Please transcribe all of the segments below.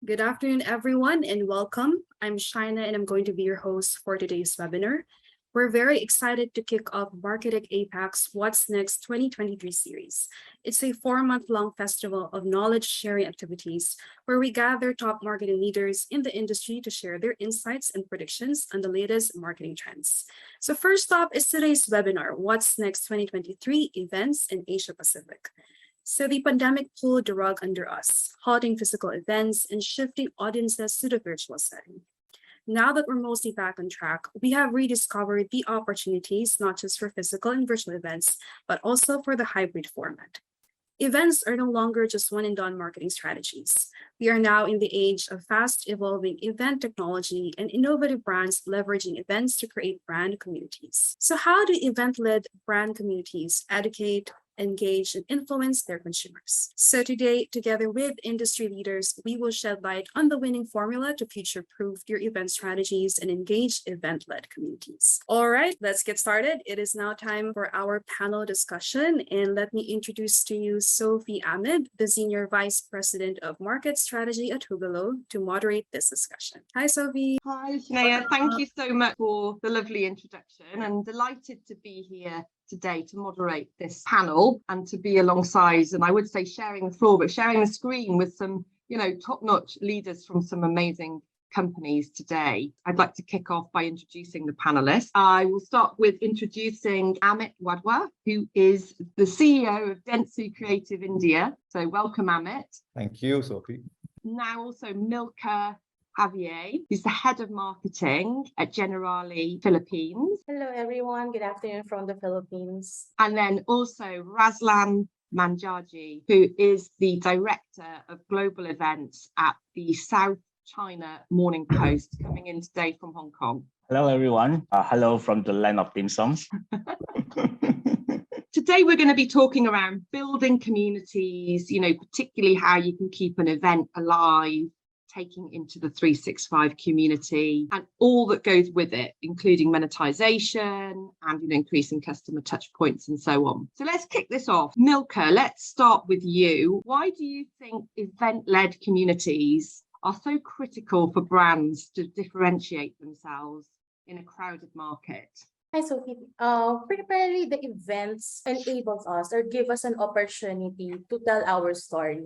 Good afternoon, everyone, and welcome. I'm Shina, and I'm going to be your host for today's webinar. We're very excited to kick off MARKETECH APAC's What's Next 2023 series. It's a 4-month-long festival of knowledge-sharing activities where we gather top marketing leaders in the industry to share their insights and predictions on the latest marketing trends. So first up is today's webinar, What's Next 2023 Events in Asia Pacific. So the pandemic pulled the rug under us, halting physical events and shifting audiences to the virtual setting. Now that we're mostly back on track, we have rediscovered the opportunities not just for physical and virtual events, but also for the hybrid format. Events are no longer just one and done marketing strategies. We are now in the age of fast evolving event technology and innovative brands leveraging events to create brand communities. So, how do event led brand communities educate, engage, and influence their consumers? So, today, together with industry leaders, we will shed light on the winning formula to future proof your event strategies and engage event led communities. All right, let's get started. It is now time for our panel discussion. And let me introduce to you Sophie Ahmed, the Senior Vice President of Market Strategy at Hubilo, to moderate this discussion. Hi, Sophie. Hi, Shneya. Thank you so much for the lovely introduction. I'm delighted to be here today to moderate this panel and to be alongside, and I would say sharing the floor, but sharing the screen with some, top-notch leaders from some amazing companies today. I'd like to kick off by introducing the panelists. I will start with introducing Amit Wadhwa, who is the CEO of Dentsu Creative India. So welcome, Amit. Thank you, Sophie. Now also Milka Javier, who's the head of marketing at Generali Philippines. Hello, everyone. Good afternoon from the Philippines. And then also Razlan Manjaji, who is the director of global events at the South China Morning Post, coming in today from Hong Kong. Hello, everyone. Hello from the land of dim sums. Today, we're going to be talking around building communities, particularly how you can keep an event alive, taking into the 365 community and all that goes with it, including monetization and increasing customer touch points and so on. So let's kick this off. Milka, let's start with you. Why do you think event-led communities are so critical for brands to differentiate themselves in a crowded market? Hi, Sophie. Primarily, the events enables us or give us an opportunity to tell our story.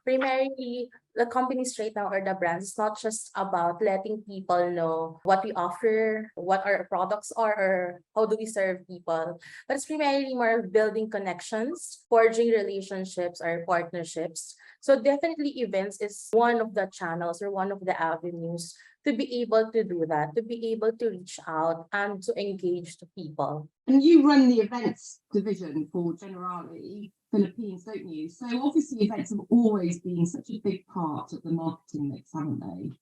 Primarily, the companies right now or the brands, it's not just about letting people know what we offer, what our products are, or how do we serve people, but it's primarily more of building connections, forging relationships or partnerships. So definitely events is one of the channels or one of the avenues to be able to do that, to be able to reach out and to engage the people. And you run the events division for Generali Philippines, don't you? So obviously events have always been such a big part of the marketing mix, haven't they?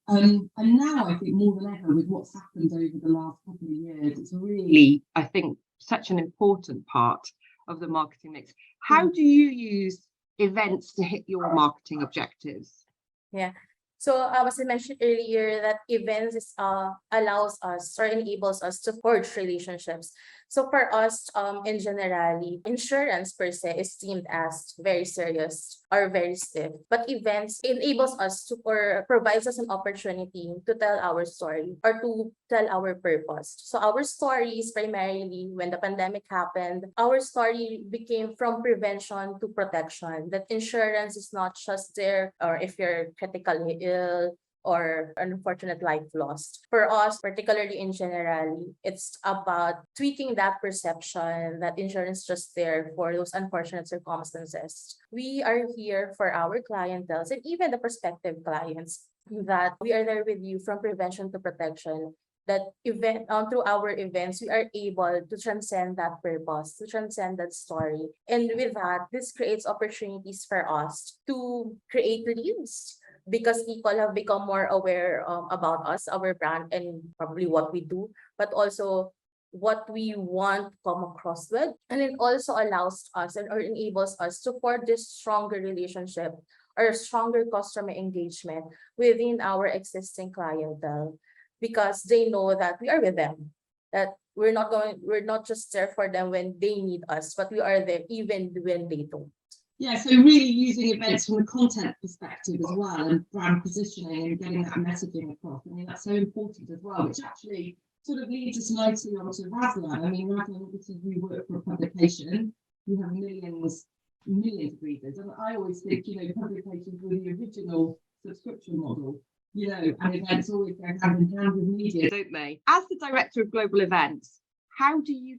And now I think more than ever with what's happened over the last couple of years, it's really, I think, such an important part of the marketing mix. How do you use events to hit your marketing objectives? Yeah. So as I mentioned earlier, that events allows us or enables us to forge relationships. So for us, in Generali, insurance per se is deemed as very serious or very stiff. But events enables us to or provides us an opportunity to tell our story or to tell our purpose. So our story is primarily when the pandemic happened, our story became from prevention to protection. That insurance is not just there or if you're critically ill or an unfortunate life lost. For us, particularly in Generali, it's about tweaking that perception that insurance is just there for those unfortunate circumstances. We are here for our clientele and even the prospective clients that we are there with you from prevention to protection. That through our events, we are able to transcend that purpose, to transcend that story. And with that, this creates opportunities for us to create leads, because people have become more aware about us, our brand, and probably what we do, but also what we want to come across with. And it also allows us or enables us to form this stronger relationship or stronger customer engagement within our existing clientele, because they know that we are with them, that we're not just there for them when they need us, but we are there even when they don't. Yeah, so really using events from a content perspective as well, and brand positioning and getting that messaging across. I mean, that's so important as well, which actually sort of leads us nicely onto Razlan. I mean, Razlan, obviously you work for a publication, you have millions of readers, and I always think, you know, publications were the original subscription model, you know, and events always go hand in hand with media, don't they? As the director of global events, how do you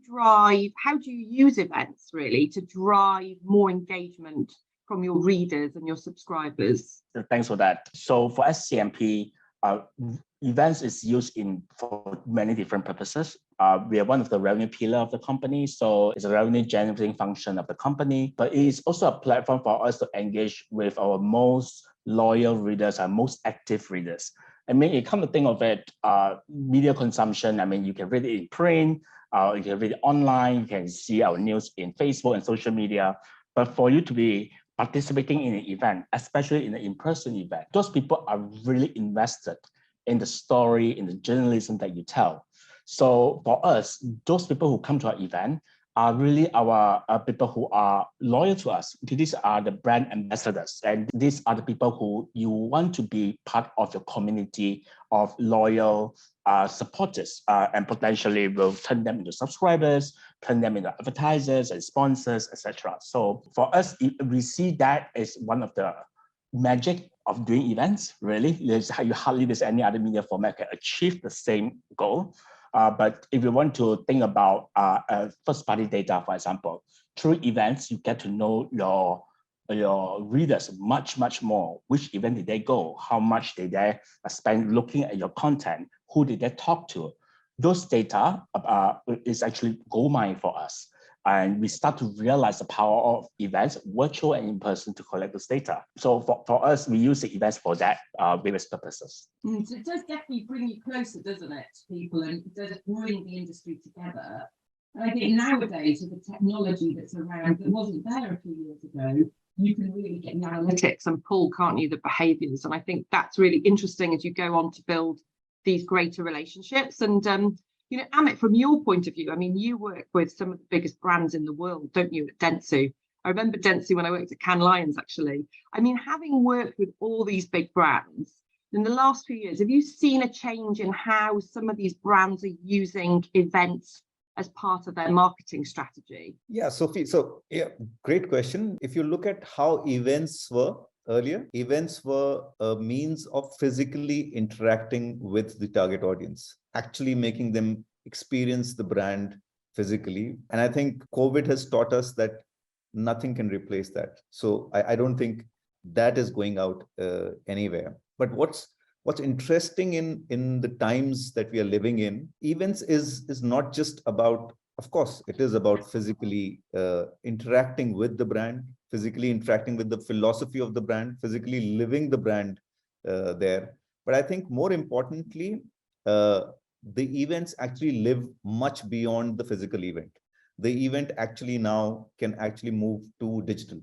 use events really to drive more engagement from your readers and your subscribers? Thanks for that. So for SCMP, events is used for many different purposes. We are one of the revenue pillar of the company, so it's a revenue generating function of the company, but it is also a platform for us to engage with our most loyal readers and most active readers. I mean, you come to think of it, media consumption, I mean, you can read it in print, you can read it online, you can see our news in Facebook and social media, but for you to be participating in an event, especially in an in-person event, those people are really invested in the story, in the journalism that you tell. So for us, those people who come to our event are really our people who are loyal to us. These are the brand ambassadors, and these are the people who you want to be part of your community of loyal supporters, and potentially will turn them into subscribers, turn them into advertisers and sponsors, etc. So for us, we see that as one of the magic of doing events. Really, you hardly there's any other media format can achieve the same goal. But if you want to think about first-party data, for example, through events, you get to know your readers much more. Which event did they go? How much did they spend looking at your content? Who did they talk to? Those data is actually gold mine for us. And we start to realize the power of events, virtual and in person, to collect this data. So for us, we use the events for that various purposes. So it does definitely bring you closer, doesn't it, to people, and it does bring the industry together. And I think nowadays, with the technology that's around that wasn't there a few years ago, you can really get the analytics and pull, can't you, the behaviours. And I think that's really interesting as you go on to build these greater relationships. And you know, Amit, from your point of view, I mean, you work with some of the biggest brands in the world, don't you, at Dentsu? I remember Dentsu when I worked at Cannes Lions, actually. I mean, having worked with all these big brands, in the last few years, have you seen a change in how some of these brands are using events as part of their marketing strategy? Yeah, Sophie, so yeah, great question. If you look at how events were earlier, events were a means of physically interacting with the target audience, actually making them experience the brand physically. And I think COVID has taught us that nothing can replace that. So I don't think that is going out anywhere. But what's interesting in the times that we are living in, events is not just about, of course, it is about physically interacting with the brand, physically interacting with the philosophy of the brand, physically living the brand there. But I think more importantly, the events actually live much beyond the physical event. The event actually now can actually move to digital.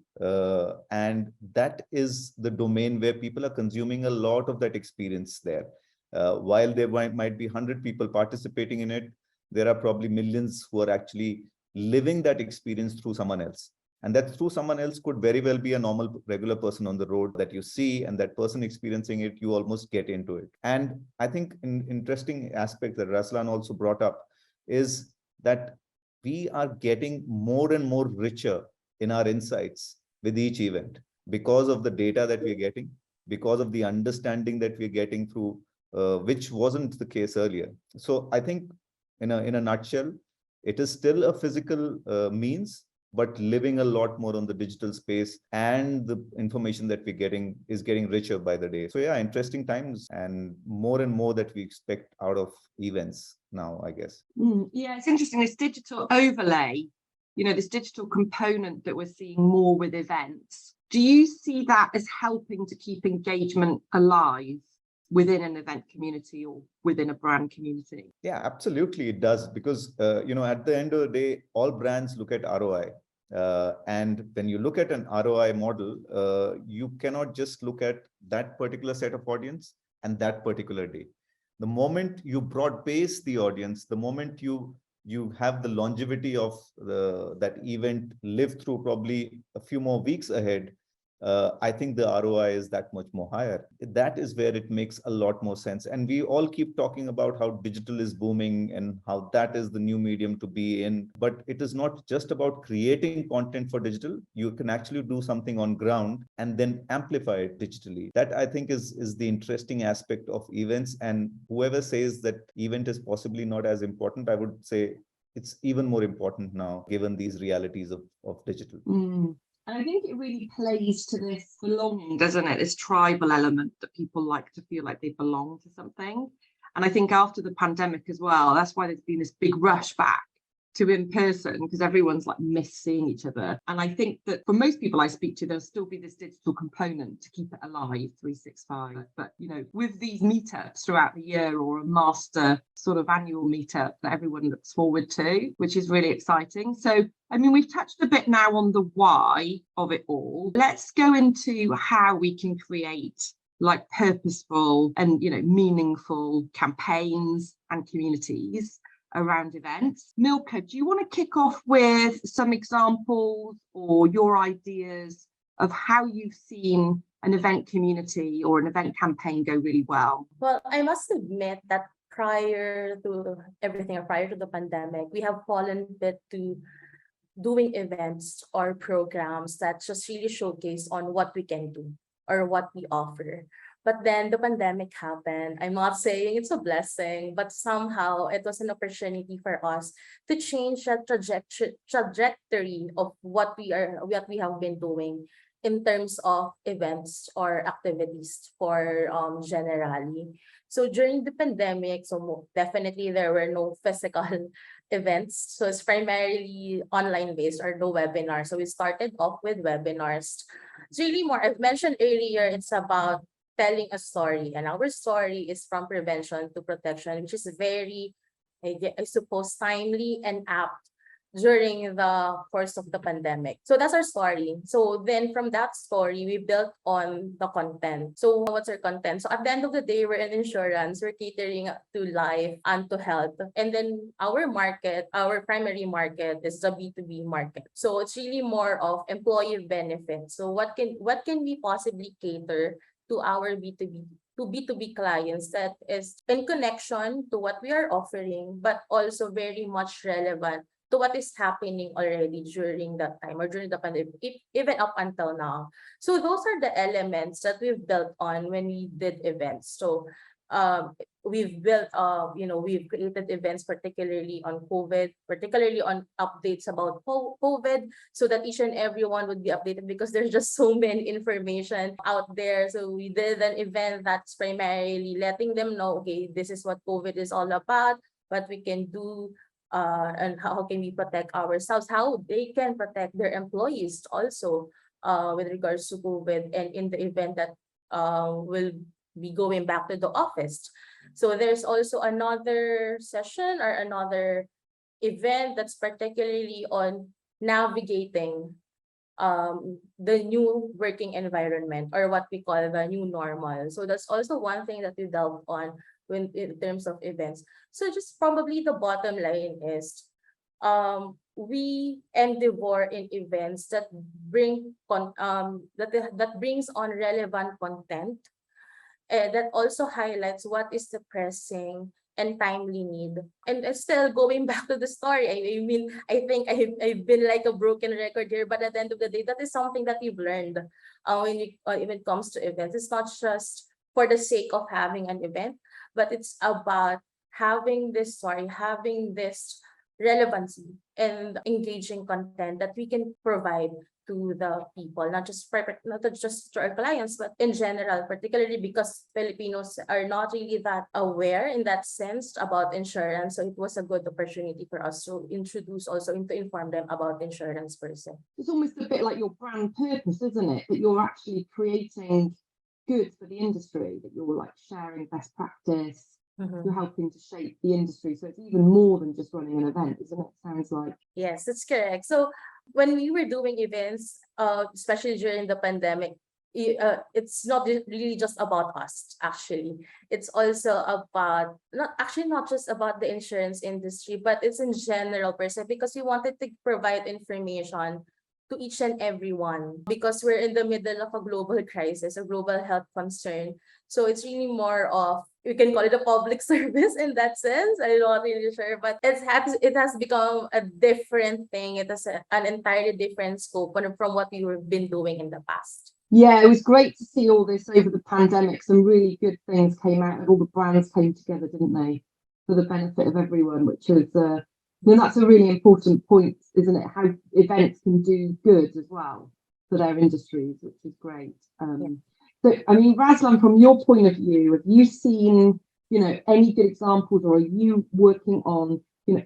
And that is the domain where people are consuming a lot of that experience there. While there might be 100 people participating in it, there are probably millions who are actually living that experience through someone else. And that through someone else could very well be a normal, regular person on the road that you see, and that person experiencing it, you almost get into it. And I think an interesting aspect that Razlan also brought up is that we are getting more and more richer in our insights with each event because of the data that we're getting, because of the understanding that we're getting through, which wasn't the case earlier. So I think in a nutshell, it is still a physical means, but living a lot more on the digital space, and the information that we're getting is getting richer by the day. So yeah, interesting times, and more that we expect out of events now, I guess. Yeah, it's interesting, this digital overlay, you know, this digital component that we're seeing more with events. Do you see that as helping to keep engagement alive within an event community or within a brand community? Yeah, absolutely it does, because you know, at the end of the day, all brands look at ROI. And when you look at an ROI model, you cannot just look at that particular set of audience and that particular day. The moment you broad base the audience, the moment you you have the longevity of that event live through probably a few more weeks ahead, I think the ROI is that much more higher. That is where it makes a lot more sense. And we all keep talking about how digital is booming and how that is the new medium to be in. But it is not just about creating content for digital. You can actually do something on ground and then amplify it digitally. That I think is the interesting aspect of events. And whoever says that event is possibly not as important, I would say it's even more important now, given these realities of digital. And I think it really plays to this belonging, doesn't it? This tribal element that people like to feel like they belong to something. And I think after the pandemic as well, that's why there's been this big rush back to in person, because everyone's like miss seeing each other. And I think that for most people I speak to, there'll still be this digital component to keep it alive 365. But, you know, with these meetups throughout the year, or a master sort of annual meetup that everyone looks forward to, which is really exciting. So, I mean, we've touched a bit now on the why of it all. Let's go into how we can create like purposeful and, you know, meaningful campaigns and communities around events. Milka, do you want to kick off with some examples or your ideas of how you've seen an event community or an event campaign go really well? Well, I must admit that prior to everything, or prior to the pandemic, we have fallen a bit to doing events or programs that just really showcase on what we can do or what we offer. But then the pandemic happened. I'm not saying it's a blessing, but somehow it was an opportunity for us to change that trajectory of what we have been doing in terms of events or activities for Generali. So during the pandemic, definitely there were no physical events. So it's primarily online based or no webinars. So we started off with webinars. It's really more, I've mentioned earlier, it's about telling a story, and our story is from prevention to protection, which is very, I suppose, timely and apt during the course of the pandemic. So that's our story. So then from that story, we built on the content. So what's our content? So at the end of the day, we're in insurance, we're catering to life and to health. And then our market, our primary market is the B2B market. So it's really more of employee benefits. So what can we possibly cater to our B2B clients that is in connection to what we are offering, but also very much relevant to what is happening already during that time or during the pandemic, even up until now. So those are the elements that we've built on when we did events. So we've built, we've created events particularly on COVID, particularly on updates about COVID, so that each and everyone would be updated, because there's just so many information out there. So we did an event that's primarily letting them know, okay, this is what COVID is all about, what we can do, and how can we protect ourselves, how they can protect their employees also with regards to COVID, and in the event that will be going back to the office. So there's also another session or another event that's particularly on navigating the new working environment, or what we call the new normal. So that's also one thing that we delved on when in terms of events. So just probably the bottom line is we endeavor in events that bring that brings on relevant content, that also highlights what is the pressing and timely need. And still going back to the story, I mean, I think I've been like a broken record here, but at the end of the day, that is something that we've learned when it comes to events. It's not just for the sake of having an event, but it's about having this story, having this relevancy and engaging content that we can provide to the people, not just to our clients, but in general, particularly because Filipinos are not really that aware in that sense about insurance. So it was a good opportunity for us to introduce also and to inform them about insurance per se. It's almost a bit like your brand purpose, isn't it? That you're actually creating good for the industry, that you're like sharing best practice. You're helping to shape the industry. So it's even more than just running an event, isn't it? Sounds like. Yes, that's correct. So when we were doing events, especially during the pandemic, it's not really just about us, actually. It's also about, not just about the insurance industry, but it's in general per se, because we wanted to provide information to each and everyone, because we're in the middle of a global crisis, a global health concern. So it's really more of, we can call it a public service in that sense. I'm not really sure, but it has become a different thing. It has an entirely different scope from what we have been doing in the past. Yeah, it was great to see all this over the pandemic. Some really good things came out, and all the brands came together, didn't they, for the benefit of everyone, which is that's a really important point, isn't it? How events can do good as well for their industries, which is great. So, I mean, Razlan, from your point of view, have you seen, any good examples, or are you working on,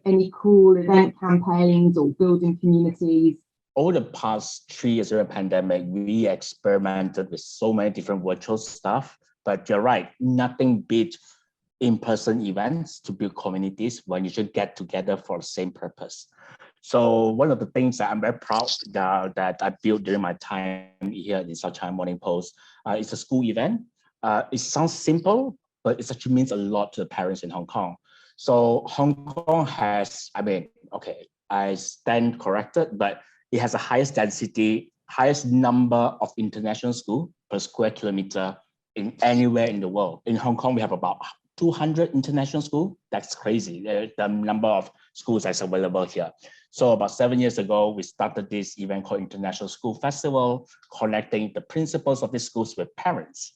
any cool event campaigns or building communities? Over the past 3 years of the pandemic, we experimented with so many different virtual stuff. But you're right, nothing beats in-person events to build communities when you should get together for the same purpose. So one of the things that I'm very proud that I built during my time here in South China Morning Post is a school event. It sounds simple, but it actually means a lot to the parents in Hong Kong. So Hong Kong has, I stand corrected, but it has the highest density, highest number of international schools per square kilometer in anywhere in the world. In Hong Kong, we have about 200 international schools. That's crazy, the number of schools that's available here. So about 7 years ago, we started this event called International School Festival, connecting the principals of these schools with parents.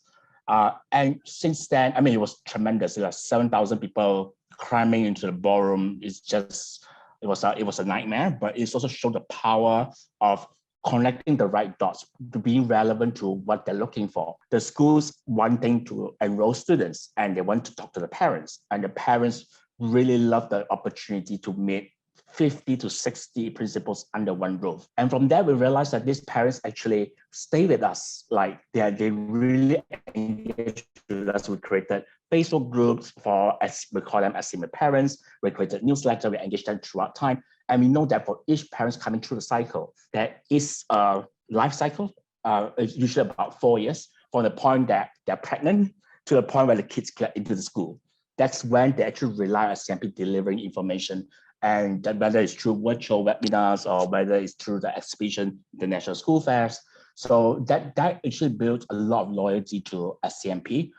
And since then, it was tremendous. There were 7,000 people cramming into the ballroom. It was a nightmare, but it's also showed the power of connecting the right dots to be relevant to what they're looking for. The schools wanting to enroll students, and they want to talk to the parents, and the parents really love the opportunity to meet 50 to 60 principals under one roof. And from there, we realized that these parents actually stay with us. Like they really engage with us. We created Facebook groups as we call them, SCMP parents. We created newsletter, we engage them throughout time. And we know that for each parent coming through the cycle, there is a life cycle, it's usually about 4 years, from the point that they're pregnant to the point where the kids get into the school. That's when they actually rely on SCMP delivering information, and whether it's through virtual webinars or whether it's through the exhibition, the national school fairs. So that actually builds a lot of loyalty to SCMP.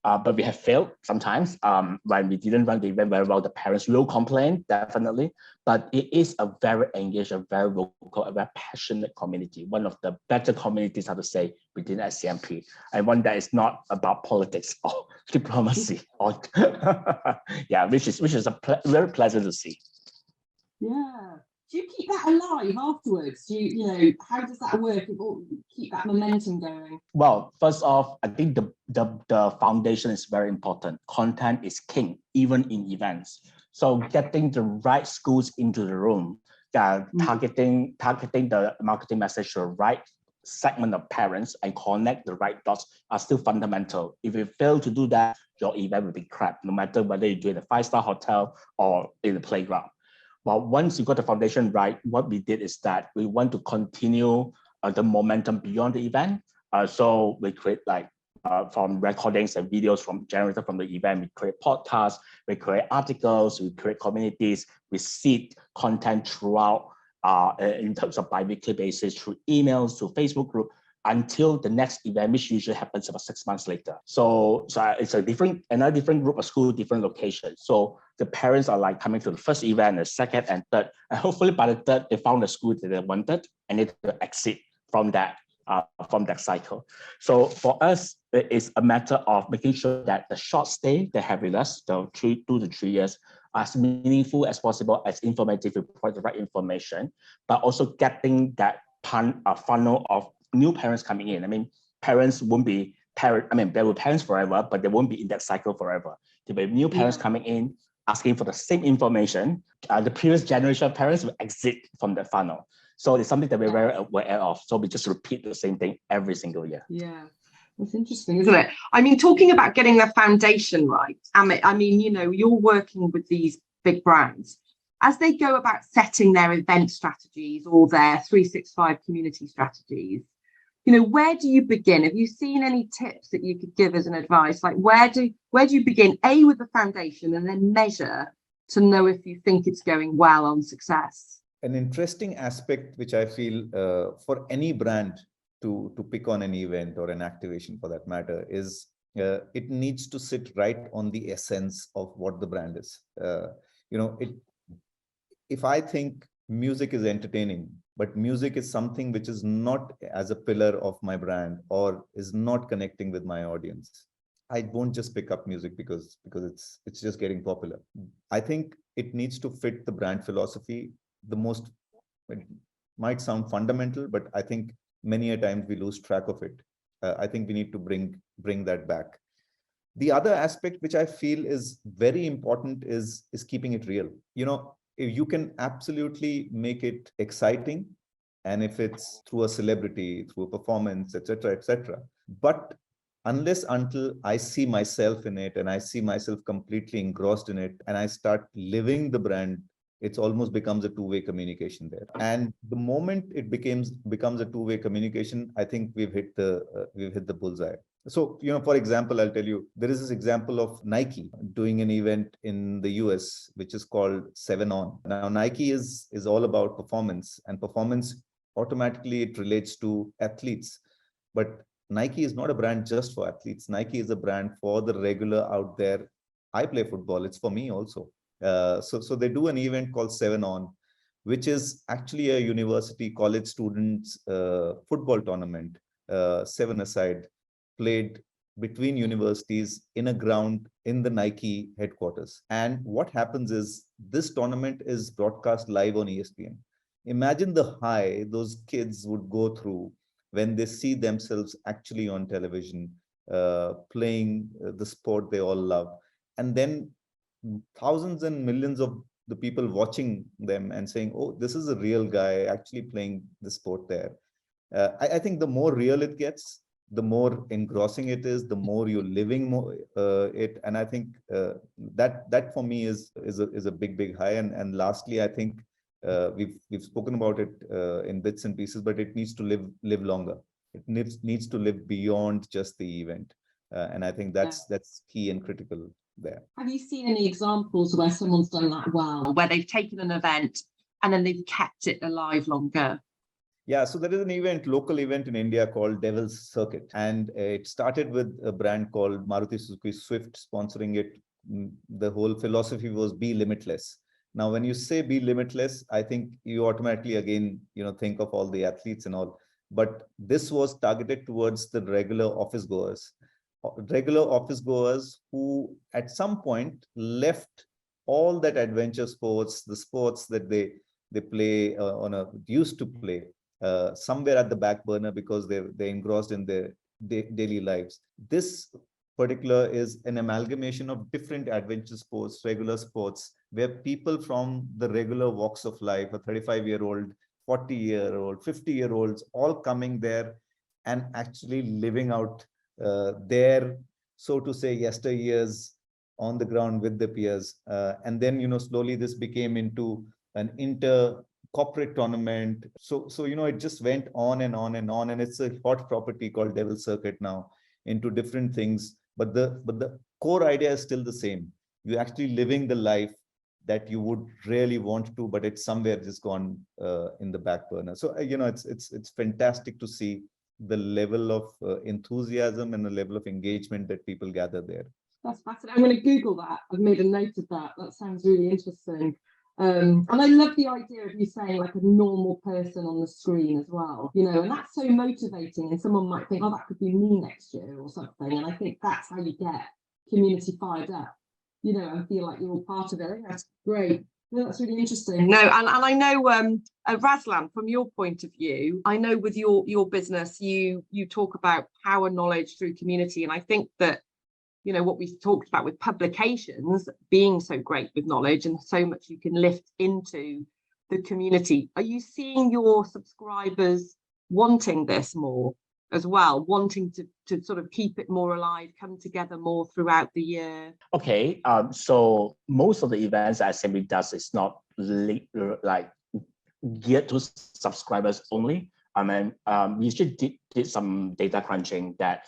But we have failed sometimes when we didn't run the event very well. The parents will complain, definitely, but it is a very engaged, a very vocal, a very passionate community. One of the better communities, I would say, within SCMP, and one that is not about politics or diplomacy, or which is very pleasant to see. Yeah. Do you keep that alive afterwards? Do you how does that work? Keep that momentum going? Well, first off, I think the foundation is very important. Content is king, even in events. So getting the right schools into the room, targeting the marketing message to the right segment of parents and connect the right dots are still fundamental. If you fail to do that, your event will be crap, no matter whether you do it in a 5-star hotel or in the playground. Well, once you got the foundation right, what we did is that we want to continue the momentum beyond the event. So we create from recordings and videos generated from the event, we create podcasts, we create articles, we create communities, we seed content throughout in terms of bi-weekly basis, through emails, through Facebook group, until the next event, which usually happens about 6 months later. So it's another different group of school, different locations. So the parents are coming to the first event, the second and third, and hopefully by the third, they found the school that they wanted and they exit from that cycle. So for us, it is a matter of making sure that the short stay they have with us, the 2 to 3 years, as meaningful as possible, as informative, we provide the right information, but also getting that funnel of new parents coming in. Parents won't be they were parents forever, but they won't be in that cycle forever. There'll be new parents coming in, asking for the same information. The previous generation of parents will exit from the funnel. So it's something that we're very aware of. So we just repeat the same thing every single year. Yeah, that's interesting, isn't it? Talking about getting the foundation right, you're working with these big brands. As they go about setting their event strategies or their 365 community strategies, where do you begin? Have you seen any tips that you could give as an advice? Like where do you begin? A, with the foundation, and then measure to know if you think it's going well on success. An interesting aspect which I feel for any brand to pick on an event or an activation for that matter is it needs to sit right on the essence of what the brand is. If I think music is entertaining, but music is something which is not as a pillar of my brand or is not connecting with my audience, I won't just pick up music because it's just getting popular. I think it needs to fit the brand philosophy. It might sound fundamental, but I think many a times we lose track of it. I think we need to bring that back. The other aspect which I feel is very important is keeping it real. You can absolutely make it exciting, and if it's through a celebrity, through a performance, etc., but until I see myself in it and I see myself completely engrossed in it and I start living the brand, it's almost becomes a two-way communication there. And the moment it becomes a two-way communication, I think we've hit the bullseye. So, for example, I'll tell you, there is this example of Nike doing an event in the US, which is called 7 On. Now, Nike is all about performance, and performance automatically it relates to athletes. But Nike is not a brand just for athletes. Nike is a brand for the regular out there. I play football. It's for me also. So they do an event called 7 On, which is actually a university college students football tournament, 7-a-side, played between universities in a ground in the Nike headquarters. And what happens is this tournament is broadcast live on ESPN. Imagine the high those kids would go through when they see themselves actually on television, playing the sport they all love. And then thousands and millions of the people watching them and saying, oh, this is a real guy actually playing the sport there. I think the more real it gets, the more engrossing it is, the more you're living it. And I think that for me is a big high. And lastly, I think we've spoken about it in bits and pieces, but it needs to live longer. It needs to live beyond just the event. And I think that's key and critical there. Have you seen any examples where someone's done that well, where they've taken an event and then they've kept it alive longer? Yeah, so there is an local event in India called Devil's Circuit, and it started with a brand called Maruti Suzuki Swift sponsoring it. The whole philosophy was be limitless. Now, when you say be limitless, I think you automatically again, think of all the athletes and all, but this was targeted towards the regular office goers who at some point left all that adventure sports, the sports that they play used to play, somewhere at the back burner because they're engrossed in their daily lives. This particular is an amalgamation of different adventure sports, regular sports, where people from the regular walks of life, a 35-year-old, 40-year-old, 50-year-olds, all coming there and actually living out their, so to say, yesteryears on the ground with the peers. And then, slowly this became into an corporate tournament. So it just went on and on and on, and it's a hot property called Devil's Circuit now into different things. But the core idea is still the same. You're actually living the life that you would really want to, but it's somewhere just gone in the back burner. So it's fantastic to see the level of enthusiasm and the level of engagement that people gather there. That's fascinating. I'm going to Google that. I've made a note of that. That sounds really interesting. And I love the idea of you saying like a normal person on the screen as well, and that's so motivating. And someone might think, oh, that could be me next year or something. And I think that's how you get community fired up, and feel like you're all part of it. I think that's great. No, that's really interesting. No, and I know, Razlan, from your point of view, I know with your business, you talk about power knowledge through community. And I think that what we've talked about with publications being so great with knowledge and so much you can lift into the community. Are you seeing your subscribers wanting this more as well, wanting to sort of keep it more alive, come together more throughout the year? Okay, so most of the events that SCMP does is not like geared to subscribers only. I mean, we actually did some data crunching that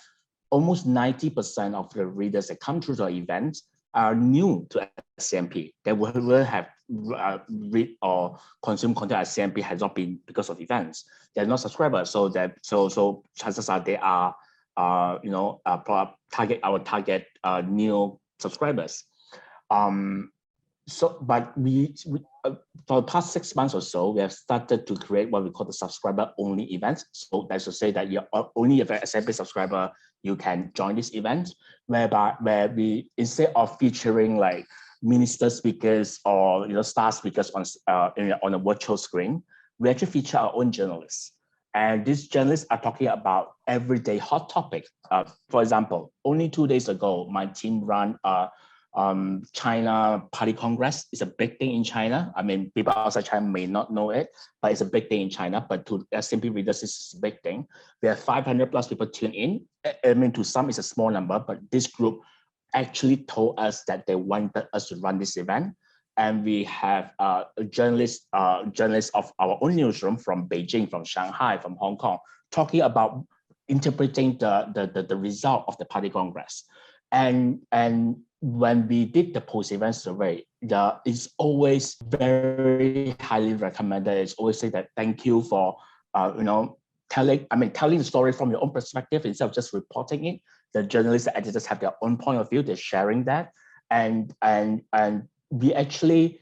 almost 90% of the readers that come through the event are new to SCMP. They will have read or consume content at SCMP has not been because of events. They're not subscribers, so chances are they are target new subscribers. But we for the past 6 months or so, we have started to create what we call the subscriber-only events. So that's to say that you're only if an SCMP subscriber, you can join this event, where we, instead of featuring like minister speakers or star speakers on a virtual screen, we actually feature our own journalists. And these journalists are talking about everyday hot topic. For example, only 2 days ago, my team ran China Party Congress. Is a big thing in China. I mean, people outside China may not know it, but it's a big thing in China. But to SCMP readers, it's a big thing. We have 500 plus people tune in. I mean, to some, it's a small number, but this group actually told us that they wanted us to run this event. And we have journalists of our own newsroom from Beijing, from Shanghai, from Hong Kong, talking about interpreting the result of the Party Congress. And when we did the post-event survey, it's always very highly recommended. It's always say that thank you for telling the story from your own perspective instead of just reporting it. The journalists and editors have their own point of view. They're sharing that, and we actually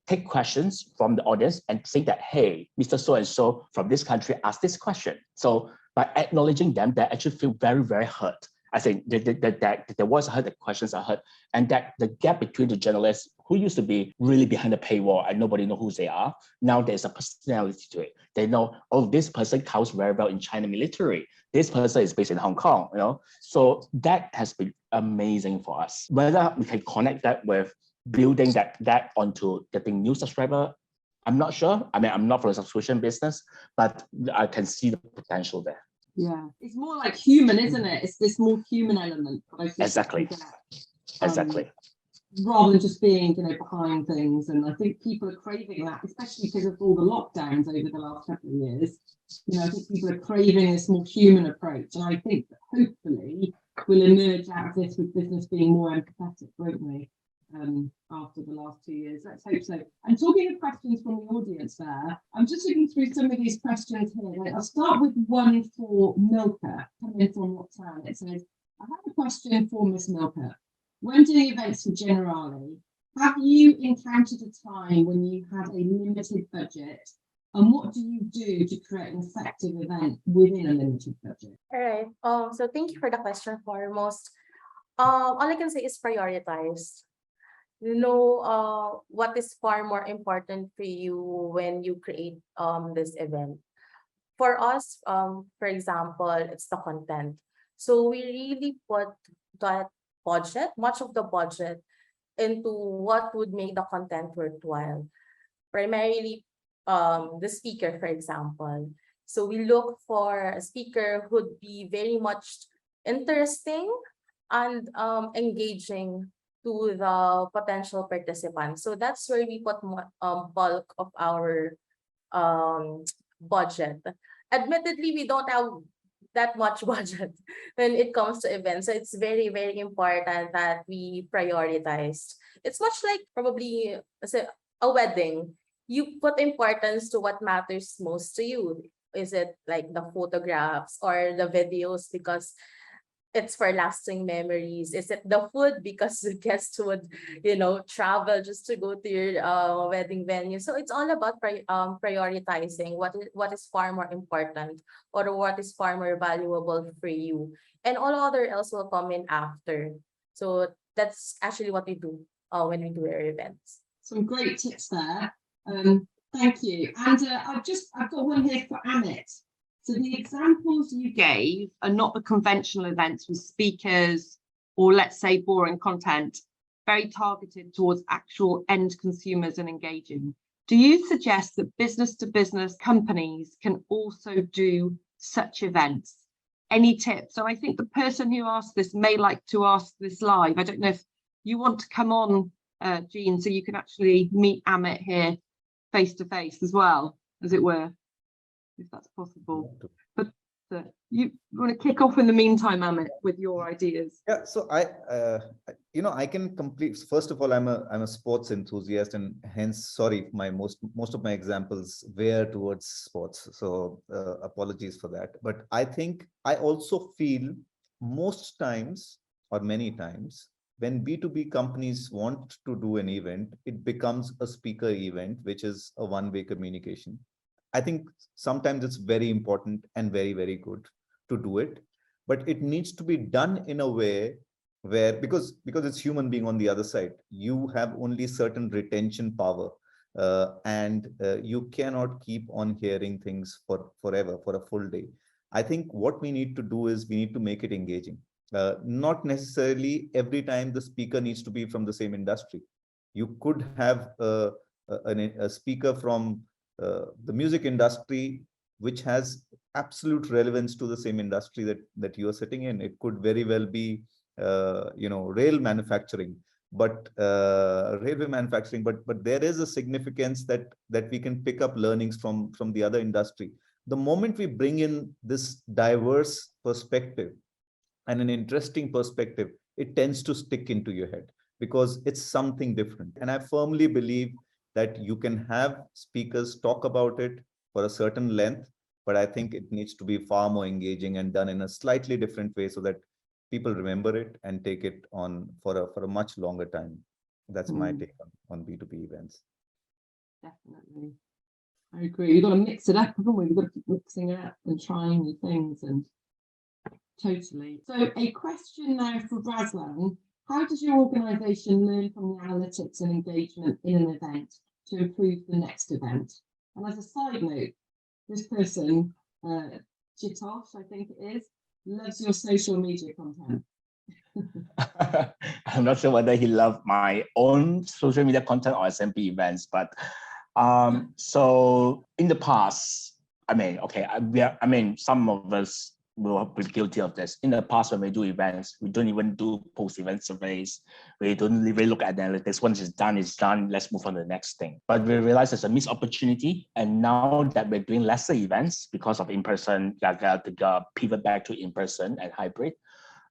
take questions from the audience and say that, hey, Mr. So-and-so from this country asked this question. So by acknowledging them, they actually feel very, very hurt. I think that the voice are heard, the questions are heard, and that the gap between the journalists who used to be really behind the paywall and nobody know who they are, now there's a personality to it. They know, oh, this person counts very well in China military. This person is based in Hong Kong, So that has been amazing for us. Whether we can connect that with building that onto getting new subscriber, I'm not sure. I mean, I'm not from the subscription business, but I can see the potential there. Yeah, it's more like human, isn't it? It's this more human element. Exactly. Exactly. Rather than just being, behind things. And I think people are craving that, especially because of all the lockdowns over the last couple of years. I think people are craving this more human approach. And I think that hopefully we'll emerge out of this with business being more empathetic, won't we? After the last 2 years. Let's hope so. And talking of questions from the audience there, I'm just looking through some of these questions here. I'll start with one for Milka, coming from Roxanne. It says, I have a question for Miss Milka. When doing events for Generali, have you encountered a time when you had a limited budget? And what do you do to create an effective event within a limited budget? All right. So thank you for the question foremost. All I can say is prioritize. What is far more important for you when you create this event. For us, for example, it's the content. So we really put that budget, much of the budget, into what would make the content worthwhile. Primarily, the speaker, for example. So we look for a speaker who would be very much interesting and engaging to the potential participants. So that's where we put bulk of our budget. Admittedly, we don't have that much budget when it comes to events. So it's very, very important that we prioritize. It's much like probably a wedding. You put importance to what matters most to you. Is it like the photographs or the videos because it's for lasting memories? Is it the food because the guests would, travel just to go to your wedding venue? So it's all about prioritizing what is far more important or what is far more valuable for you, and all other else will come in after. So that's actually what we do when we do our events. Some great tips there. Thank you. And I've got one here for Amit. So the examples you gave are not the conventional events with speakers or, let's say, boring content, very targeted towards actual end consumers and engaging. Do you suggest that business-to-business companies can also do such events? Any tips? And I think the person who asked this may like to ask this live. I don't know if you want to come on, Jean, so you can actually meet Amit here face-to-face as well, as it were. if that's possible. But you want to kick off in the meantime, Amit, with your ideas? Yeah, so I can complete. First of all, I'm a sports enthusiast, and hence, sorry, most of my examples veer towards sports. So apologies for that. But I think I also feel most times or many times when B2B companies want to do an event, it becomes a speaker event, which is a one-way communication. I think sometimes it's very important and very, very good to do it, but it needs to be done in a way where, because it's human being on the other side, you have only certain retention power, and you cannot keep on hearing things forever, for a full day. I think what we need to do is we need to make it engaging. Not necessarily every time the speaker needs to be from the same industry. You could have a speaker from the music industry, which has absolute relevance to the same industry that you are sitting in. It could very well be, rail manufacturing, but railway manufacturing. But there is a significance that we can pick up learnings from the other industry. The moment we bring in this diverse perspective and an interesting perspective, it tends to stick into your head because it's something different. And I firmly believe that you can have speakers talk about it for a certain length, but I think it needs to be far more engaging and done in a slightly different way so that people remember it and take it on for a much longer time. That's my take on B2B events. Definitely. I agree. You've got to mix it up, haven't we? We've got to keep mixing it up and trying new things, and totally. So a question now for Razlan. How does your organisation learn from the analytics and engagement in an event to improve the next event? And as a side note, this person, Jitosh, I think it is, loves your social media content. I'm not sure whether he loved my own social media content or SCMP events, but so in the past, some of us will be guilty of this. In the past, when we do events, we don't even do post-event surveys. We don't really look at analytics. Once it's done, it's done. Let's move on to the next thing. But we realize there's a missed opportunity. And now that we're doing lesser events because of in-person, the pivot back to in-person and hybrid,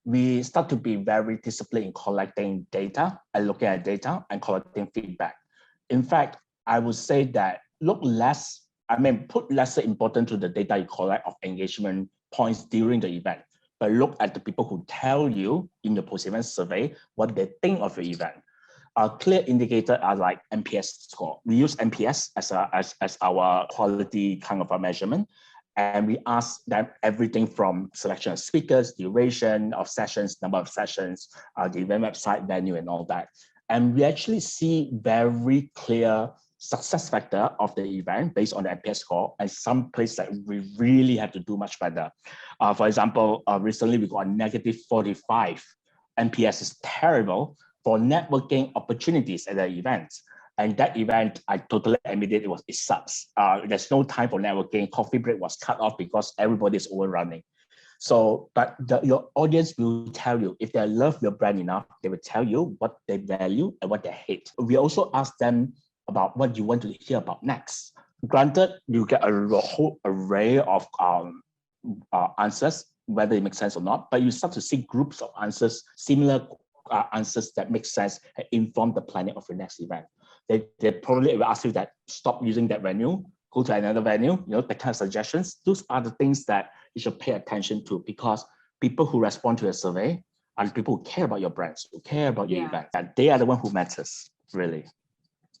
we start to be very disciplined in collecting data and looking at data and collecting feedback. In fact, I would say that put lesser importance to the data you collect of engagement points during the event, but look at the people who tell you in the post-event survey what they think of the event. A clear indicator are like NPS score. We use NPS as our quality kind of a measurement. And we ask them everything from selection of speakers, duration of sessions, number of sessions, the event website, venue, and all that. And we actually see very clear success factor of the event based on the NPS score, and some places that we really have to do much better. For example, recently we got a -45. NPS is terrible for networking opportunities at the event. And that event, I totally admitted it sucks. There's no time for networking. Coffee break was cut off because everybody's overrunning. So, but your audience will tell you, if they love your brand enough, they will tell you what they value and what they hate. We also ask them about what you want to hear about next. Granted, you get a whole array of answers, whether it makes sense or not, but you start to see groups of answers, similar answers that make sense and inform the planning of your next event. They probably will ask you that stop using that venue, go to another venue, that kind of suggestions. Those are the things that you should pay attention to, because people who respond to a survey are the people who care about your brands, who care about your event, and they are the one who matters, really.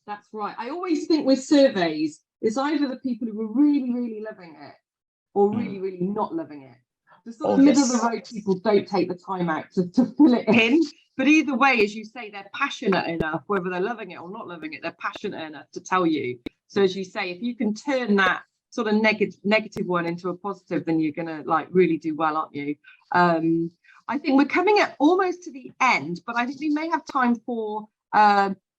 That's right. I always think with surveys, it's either the people who are really, really loving it or really, really not loving it. The sort of middle of the road people don't take the time out to fill it in. But either way, as you say, they're passionate enough, whether they're loving it or not loving it, they're passionate enough to tell you. So as you say, if you can turn that sort of negative one into a positive, then you're going to really do well, aren't you? I think we're coming almost to the end, but I think we may have time for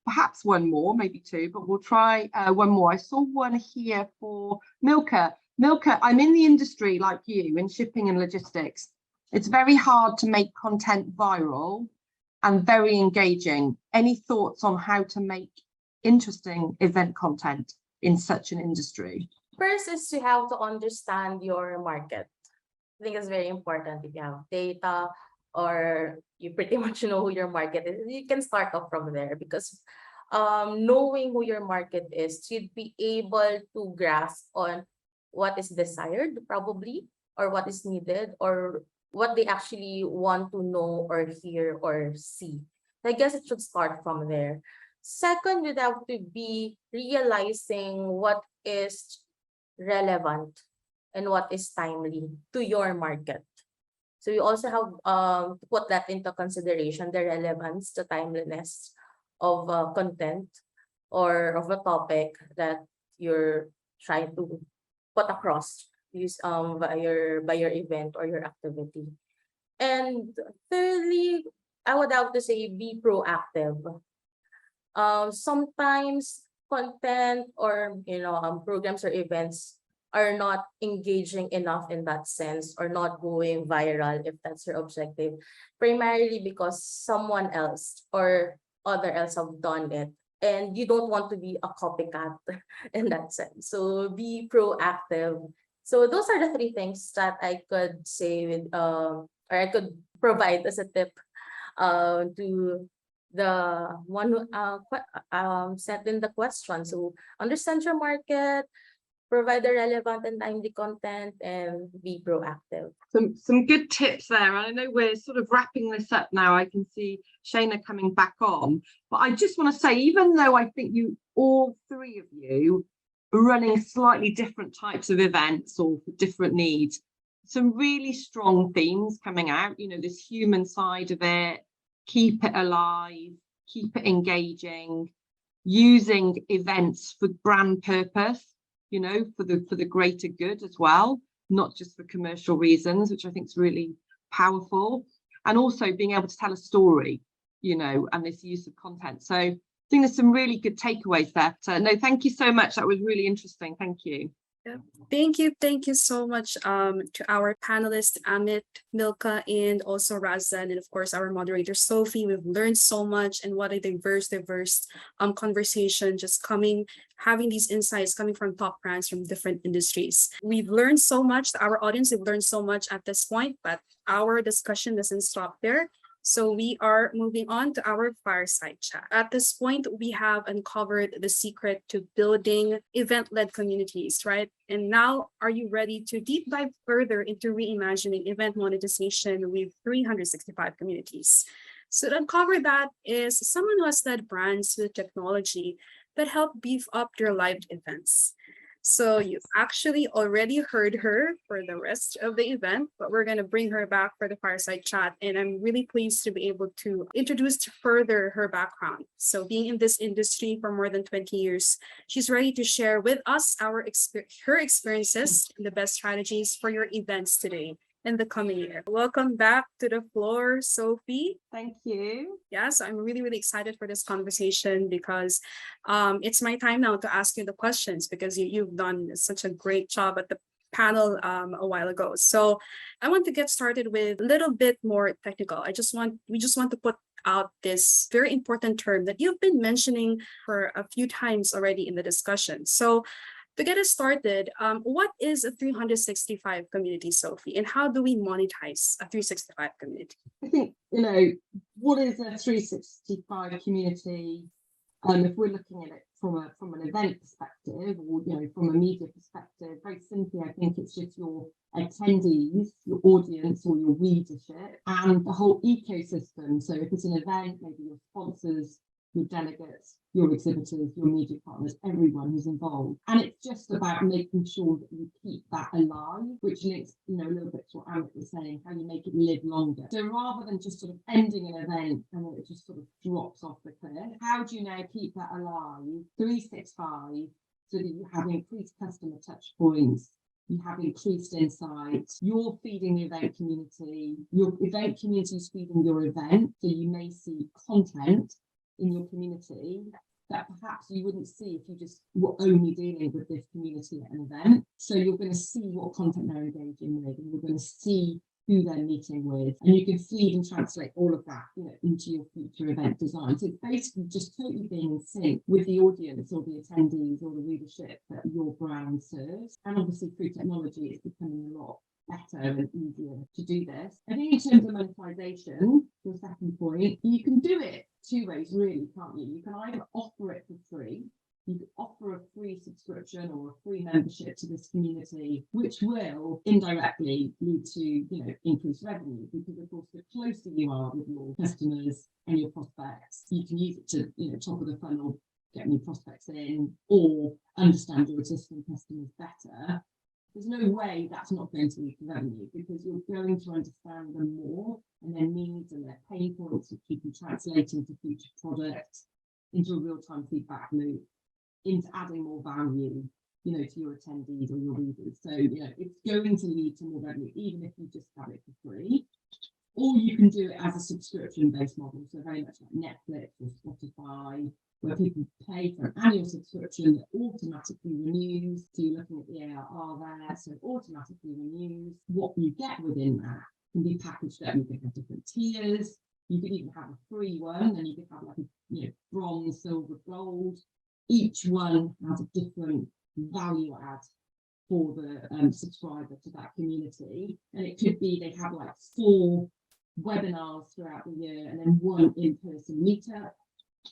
perhaps one more, maybe two, but we'll try one more. I saw one here for Milka. Milka, I'm in the industry like you, in shipping and logistics. It's very hard to make content viral and very engaging. Any thoughts on how to make interesting event content in such an industry? First is you have to understand your market. I think it's very important. If you have data or you pretty much know who your market is, you can start off from there, because knowing who your market is, you'd be able to grasp on what is desired probably, or what is needed, or what they actually want to know or hear or see. I guess it should start from there. Second, you'd have to be realizing what is relevant and what is timely to your market. So you also have to put that into consideration, the relevance, the timeliness of content or of a topic that you're trying to put across by your event or your activity. And thirdly, I would have to say be proactive. Sometimes content or programs or events are not engaging enough in that sense, or not going viral if that's your objective, primarily because someone else or other else have done it and you don't want to be a copycat in that sense. So be proactive. So those are the three things that I could say with or I could provide as a tip to the one who sent in the question. So understand your market, provide the relevant and timely content, and be proactive. Some good tips there. I know we're sort of wrapping this up now. I can see Shayna coming back on, but I just want to say, even though I think all three of you are running slightly different types of events or for different needs, some really strong themes coming out, this human side of it, keep it alive, keep it engaging, using events for brand purpose, for the greater good as well, not just for commercial reasons, which I think is really powerful, and also being able to tell a story, and this use of content. So I think there's some really good takeaways there. So, no, thank you so much. That was really interesting. Thank you. Yeah. Thank you so much to our panelists, Amit, Milka, and also Razan, and of course our moderator Sophie. We've learned so much, and what a diverse conversation, just having these insights coming from top brands from different industries. We've learned so much, our audience have learned so much at this point, but our discussion doesn't stop there. So we are moving on to our fireside chat. At this point, we have uncovered the secret to building event-led communities, right? And now, are you ready to deep dive further into reimagining event monetization with 365 communities? So to uncover that is someone who has led brands with technology that help beef up their live events. So you've actually already heard her for the rest of the event, but we're going to bring her back for the fireside chat. And I'm really pleased to be able to introduce further her background. So being in this industry for more than 20 years, she's ready to share with us her experiences and the best strategies for your events today in the coming year. Welcome back to the floor, Sophie. Thank you. Yes, I'm really, really excited for this conversation because it's my time now to ask you the questions, because you've done such a great job at the panel a while ago. So I want to get started with a little bit more technical. We just want to put out this very important term that you've been mentioning for a few times already in the discussion. So to get us started, what is a 365 community, Sophie, and how do we monetize a 365 community? I think, what is a 365 community? If we're looking at it from an event perspective, or from a media perspective, very simply, I think it's just your attendees, your audience, or your readership, and the whole ecosystem. So if it's an event, maybe your sponsors, your delegates, your exhibitors, your media partners, everyone who's involved. And it's just about making sure that you keep that alive, which links, a little bit to what Amit was saying, how you make it live longer. So rather than just sort of ending an event and then it just sort of drops off the cliff, how do you now keep that alive 365 so that you have increased customer touch points, you have increased insights, you're feeding the event community, your event community is feeding your event, so you may see content in your community that perhaps you wouldn't see if you just were only dealing with this community at an event. So you're going to see what content they're engaging with, and you're going to see who they're meeting with, and you can feed and translate all of that, into your future event design. So it's basically just totally being in sync with the audience or the attendees or the readership that your brand serves. And obviously through technology, it's becoming a lot better and easier to do this. I think in terms of monetization, your second point, you can do it two ways really, can't you? You can either offer it for free. You can offer a free subscription or a free membership to this community, which will indirectly lead to, increased revenue, because of course, the closer you are with your customers and your prospects, you can use it to, top of the funnel, get new prospects in, or understand your existing customers better. There's no way that's not going to lead to revenue, because you're going to understand them more and their needs and their pain points, that keep you translating to future products, into a real-time feedback loop, into adding more value, to your attendees or your readers. So, it's going to lead to more revenue, even if you just have it for free. Or you can do it as a subscription-based model, so very much like Netflix or Spotify, where people pay for an annual subscription that automatically renews. So you're looking at the ARR there, so it automatically renews. What you get within that can be packaged up. You can have different tiers. You could even have a free one, and you could have like a bronze, silver, gold. Each one has a different value add for the subscriber to that community. And it could be they have like 4 webinars throughout the year and then 1 in-person meetup.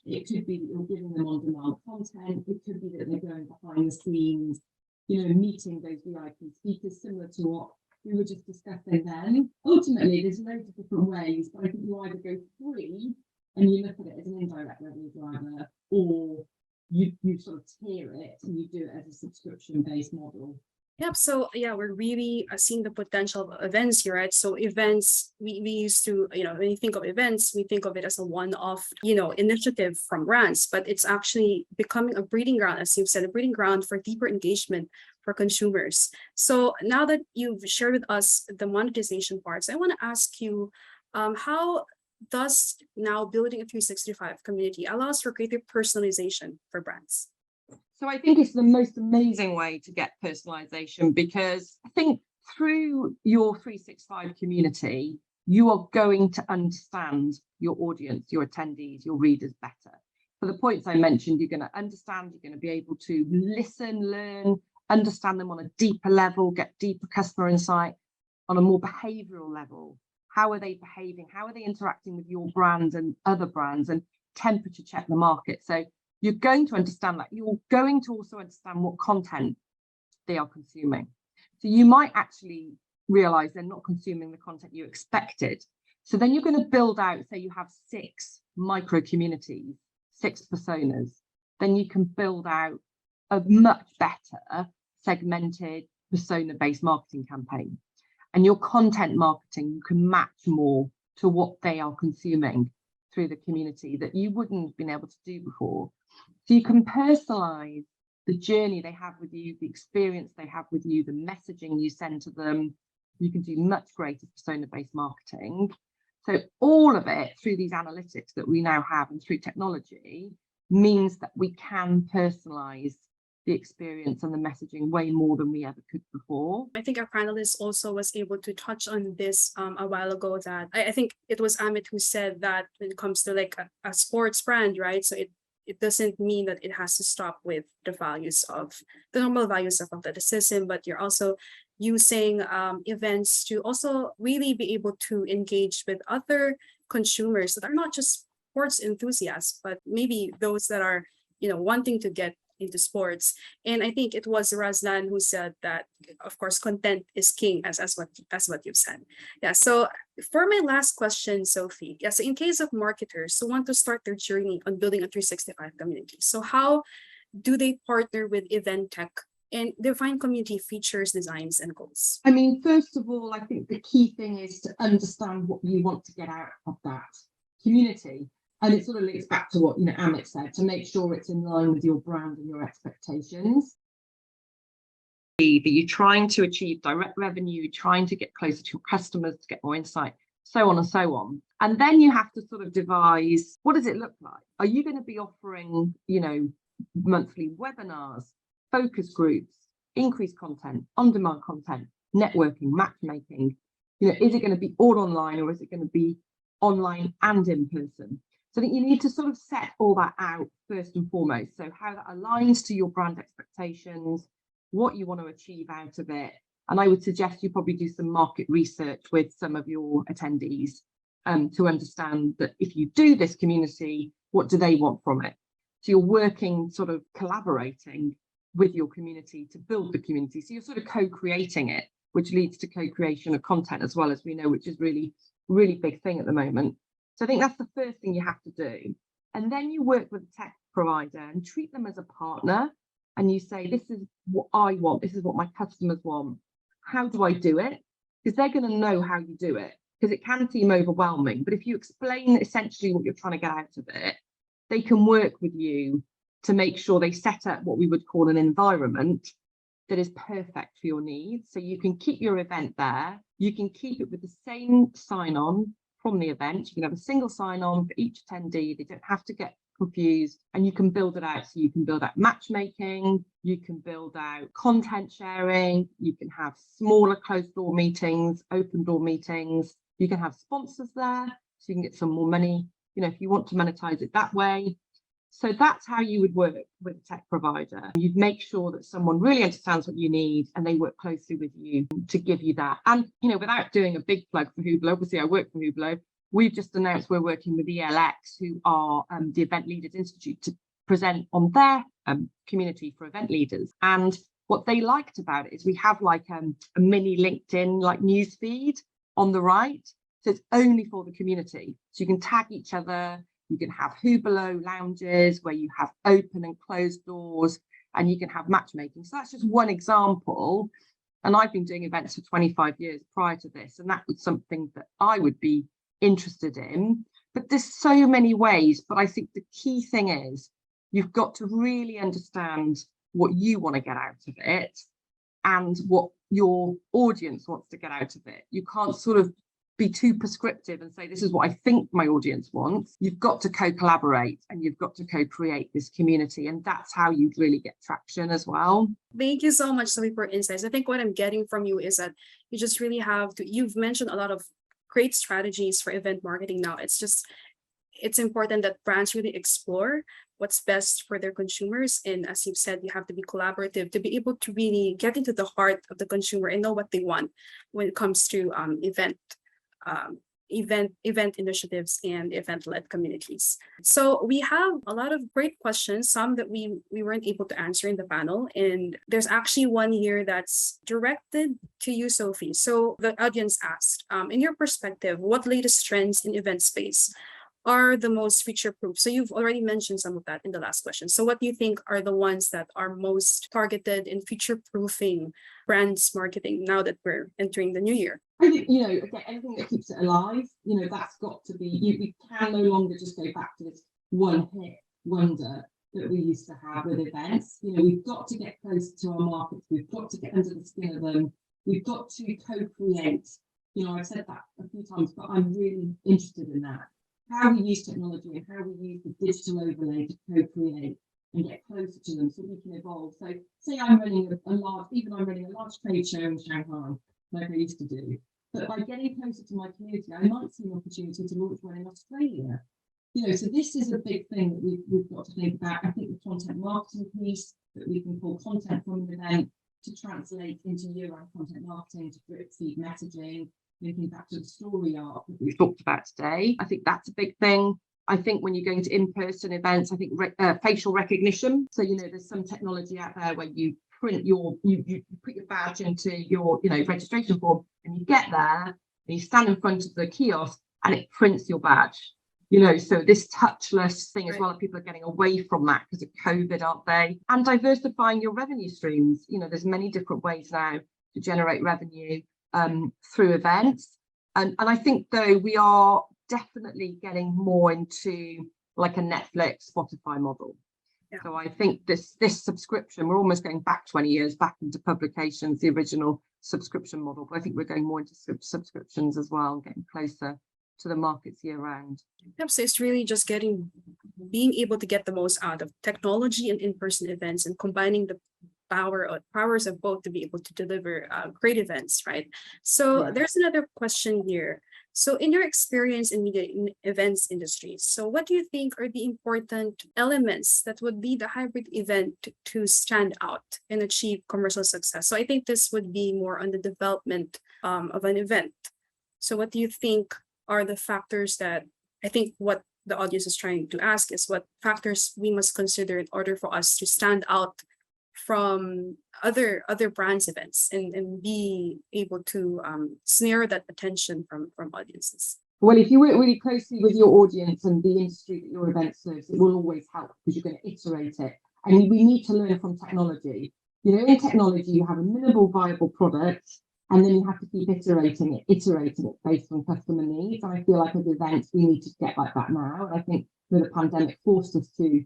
It could be that you're giving them on-demand content. It could be that they're going behind the scenes, meeting those VIP speakers, similar to what we were just discussing then. Ultimately, there's loads of different ways, but I think you either go free and you look at it as an indirect revenue driver, or you sort of tier it and you do it as a subscription-based model. Yep. So yeah, we're really seeing the potential of events here, right? So events, we used to, when you think of events, we think of it as a one-off, initiative from brands, but it's actually becoming a breeding ground, as you've said, a breeding ground for deeper engagement for consumers. So now that you've shared with us the monetization parts, I want to ask you, how does now building a 365 community allows for greater personalization for brands? So I think it's the most amazing way to get personalization, because I think through your 365 community, you are going to understand your audience, your attendees, your readers better. For the points I mentioned, you're going to understand, you're going to be able to listen, learn, understand them on a deeper level, get deeper customer insight on a more behavioral level. How are they behaving? How are they interacting with your brand and other brands, and temperature check the market? So you're going to understand that. You're going to also understand what content they are consuming. So you might actually realize they're not consuming the content you expected. So then you're going to build out, say you have 6 micro communities, 6 personas, then you can build out a much better segmented persona-based marketing campaign. And your content marketing, you can match more to what they are consuming through the community that you wouldn't have been able to do before. So you can personalize the journey they have with you, the experience they have with you, the messaging you send to them. You can do much greater persona-based marketing. So all of it through these analytics that we now have and through technology means that we can personalize the experience and the messaging way more than we ever could before. I think our panelist also was able to touch on this a while ago, that I think it was Amit who said that when it comes to like a sports brand, right? So it doesn't mean that it has to stop with the values of the normal values of athleticism, but you're also using events to also really be able to engage with other consumers that are not just sports enthusiasts, but maybe those that are, wanting to get into sports. And I think it was Razlan who said that, of course, content is king, as what you've said. Yeah. So for my last question, Sophie, so in case of marketers who want to start their journey on building a 365 community, so how do they partner with event tech and define community features, designs, and goals? I mean, first of all, I think the key thing is to understand what you want to get out of that community. And it sort of links back to what Amit said, to make sure it's in line with your brand and your expectations. That you're trying to achieve direct revenue, you're trying to get closer to your customers, to get more insight, so on and so on. And then you have to sort of devise, what does it look like? Are you going to be offering, monthly webinars, focus groups, increased content, on-demand content, networking, matchmaking? You know, is it going to be all online or is it going to be online and in person? So I think you need to sort of set all that out first and foremost. So how that aligns to your brand expectations, what you want to achieve out of it. And I would suggest you probably do some market research with some of your attendees to understand that if you do this community, what do they want from it? So you're working, sort of collaborating with your community to build the community. So you're sort of co-creating it, which leads to co-creation of content as well, as we know, which is really, really big thing at the moment. So I think that's the first thing you have to do. And then you work with a tech provider and treat them as a partner. And you say, this is what I want. This is what my customers want. How do I do it? Because they're going to know how you do it, because it can seem overwhelming. But if you explain essentially what you're trying to get out of it, they can work with you to make sure they set up what we would call an environment that is perfect for your needs. So you can keep your event there. You can keep it with the same sign-on from the event. You can have a single sign-on for each attendee. They don't have to get confused, and you can build it out. So you can build out matchmaking, you can build out content sharing, you can have smaller closed door meetings, open door meetings, you can have sponsors there, so you can get some more money, you know, if you want to monetize it that way. So that's how you would work with a tech provider. You'd make sure that someone really understands what you need and they work closely with you to give you that. And, you know, without doing a big plug for Hubilo, obviously I work for Hubilo, we've just announced we're working with ELX, who are the Event Leaders Institute, to present on their community for event leaders. And what they liked about it is we have like a mini LinkedIn like news feed on the right. So it's only for the community. So you can tag each other. You can have Hubilo lounges where you have open and closed doors, and you can have matchmaking. So that's just one example. And I've been doing events for 25 years prior to this, and that was something that I would be interested in. But there's so many ways. But I think the key thing is you've got to really understand what you want to get out of it and what your audience wants to get out of it. You can't sort of be too prescriptive and say, this is what I think my audience wants. You've got to co-collaborate and you've got to co-create this community. And that's how you really get traction as well. Thank you so much, Zoe, for insights. I think what I'm getting from you is that you just really have to, you've mentioned a lot of great strategies for event marketing now. It's important that brands really explore what's best for their consumers. And as you've said, you have to be collaborative to be able to really get into the heart of the consumer and know what they want when it comes to event initiatives and event-led communities. So we have a lot of great questions, some that we weren't able to answer in the panel. And there's actually one here that's directed to you, Sophie. So the audience asked, in your perspective, what latest trends in event space are the most future-proof? So you've already mentioned some of that in the last question. So what do you think are the ones that are most targeted in future-proofing brands marketing now that we're entering the new year? I think, you know, again, anything that keeps it alive, you know, that's got to be, we can no longer just go back to this one hit wonder that we used to have with events. You know, we've got to get closer to our markets. We've got to get under the skin of them. We've got to co-create. You know, I've said that a few times, but I'm really interested in that. How we use technology and how we use the digital overlay to co-create and get closer to them so we can evolve. So say I'm running a large trade show in Shanghai, like I used to do. But by getting closer to my community, I might see an opportunity to launch one in Australia. You know, so this is a big thing that we've got to think about. I think the content marketing piece that we can pull content from an event to translate into year-round content marketing, to drip feed messaging, linking back to the story arc that we've talked about today. I think that's a big thing. I think when you're going to in-person events, I think facial recognition. So, you know, there's some technology out there where you print you put your badge into your, you know, registration form, and you get there and you stand in front of the kiosk and it prints your badge. You know, so this touchless thing as well, people are getting away from that because of COVID, aren't they? And diversifying your revenue streams. You know, there's many different ways now to generate revenue through events. And I think, though, we are definitely getting more into like a Netflix, Spotify model. Yeah. So I think this subscription, we're almost going back 20 years back into publications, the original subscription model. But I think we're going more into subscriptions as well, getting closer to the markets year round. Yep, so it's really just being able to get the most out of technology and in-person events and combining powers of both to be able to deliver great events, right? So Yeah. there's another question here. So in your experience in media events industries, so what do you think are the important elements that would lead a hybrid event to stand out and achieve commercial success? So I think this would be more on the development of an event. So what do you think are the factors that, I think what the audience is trying to ask is what factors we must consider in order for us to stand out from other brands events and be able to snare that attention from audiences? Well, if you work really closely with your audience and the industry that your event serves, it will always help because you're going to iterate it. And we need to learn from technology. You know, in technology, you have a minimal viable product, and then you have to keep iterating it based on customer needs. And I feel like with events, we need to get like that now. And I think the pandemic forced us to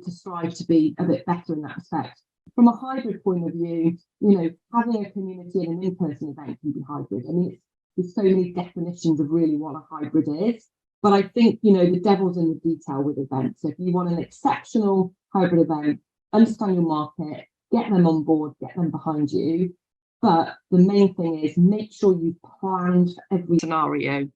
strive to be a bit better in that respect. From a hybrid point of view, you know, having a community and an in-person event can be hybrid. I mean, there's so many definitions of really what a hybrid is. But I think, you know, the devil's in the detail with events. So if you want an exceptional hybrid event, understand your market, get them on board, get them behind you. But the main thing is make sure you've planned for every scenario,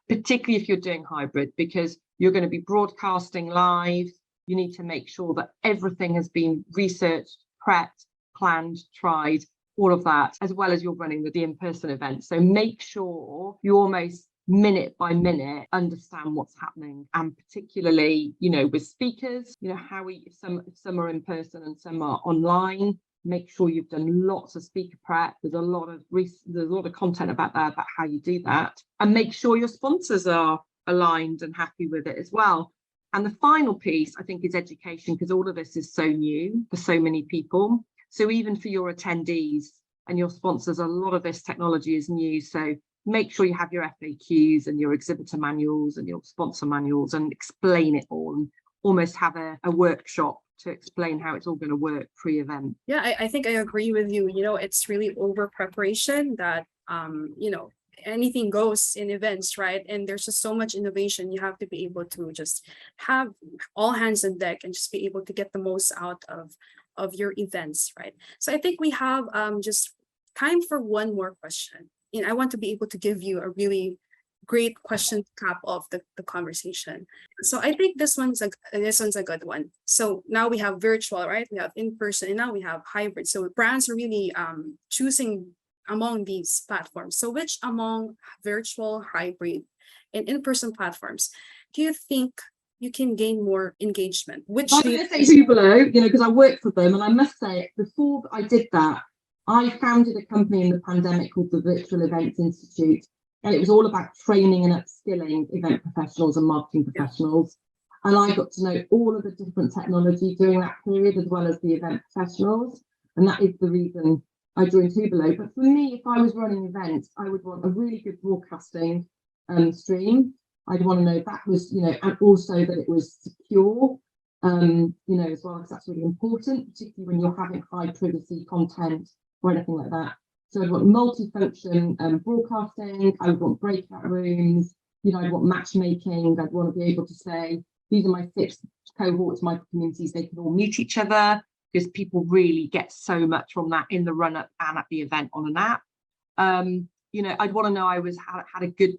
particularly if you're doing hybrid, because you're going to be broadcasting live. You need to make sure that everything has been researched, prepped, planned, tried, all of that, as well as you're running the in-person event. So make sure you almost minute by minute understand what's happening, and particularly, you know, with speakers, you know, how some are in person and some are online. Make sure you've done lots of speaker prep. There's a lot of content about that, about how you do that, and make sure your sponsors are aligned and happy with it as well. And the final piece, I think, is education, because all of this is so new for so many people. So even for your attendees and your sponsors, a lot of this technology is new. So make sure you have your FAQs and your exhibitor manuals and your sponsor manuals and explain it all, and almost have a workshop to explain how it's all going to work pre-event. Yeah, I think I agree with you. You know, it's really over preparation that, you know, anything goes in events, right? And there's just so much innovation. You have to be able to just have all hands on deck and just be able to get the most out of your events, right? So I think we have just time for one more question. And I want to be able to give you a really great question to cap off the conversation. So I think this one's a good one. So now we have virtual, right? We have in-person, and now we have hybrid. So brands are really choosing among these platforms. So which among virtual, hybrid, and in-person platforms do you think you can gain more engagement? Which I'm going to say Hubilo, you know, because I worked for them, and I must say, before I did that, I founded a company in the pandemic called the Virtual Events Institute, and it was all about training and upskilling event professionals and marketing professionals. And I got to know all of the different technology during that period, as well as the event professionals. And that is the reason I joined Hubilo. But for me, if I was running events, I would want a really good broadcasting stream. I'd want to know that was, you know, and also that it was secure, you know, as well, because that's really important, particularly when you're having high privacy content or anything like that. So I'd want multi-function broadcasting. I would want breakout rooms. You know, I'd want matchmaking. I'd want to be able to say, these are my 6 cohorts, my communities. They can all meet each other, because people really get so much from that in the run-up and at the event on an app. You know, I'd want to know I had a good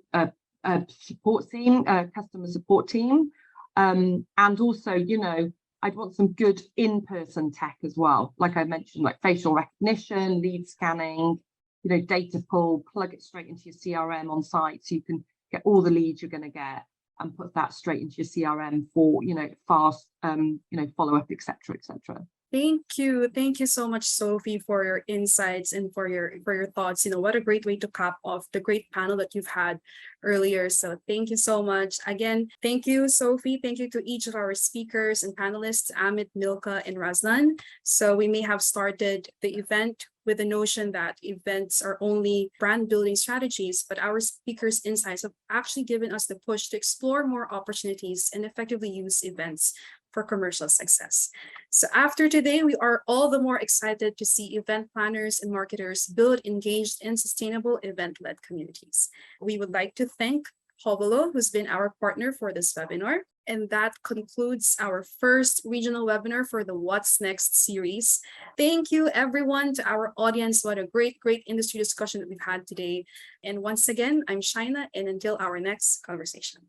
support team, customer support team, and also, you know, I'd want some good in-person tech as well. Like I mentioned, like facial recognition, lead scanning, you know, data pull, plug it straight into your CRM on site, so you can get all the leads you're going to get and put that straight into your CRM for, you know, fast, you know, follow-up, etc., etc. Thank you so much, Sophie, for your insights and for your thoughts. You know, what a great way to cap off the great panel that you've had earlier. So thank you so much. Again, thank you, Sophie. Thank you to each of our speakers and panelists, Amit, Milka, and Razlan. So we may have started the event with the notion that events are only brand building strategies, but our speakers' insights have actually given us the push to explore more opportunities and effectively use events for commercial success. So after today, we are all the more excited to see event planners and marketers build engaged and sustainable event-led communities. We would like to thank Hubilo, who's been our partner for this webinar. And that concludes our first regional webinar for the What's Next series. Thank you, everyone, to our audience. What a great industry discussion that we've had today. And once again, I'm Shaina, and until our next conversation.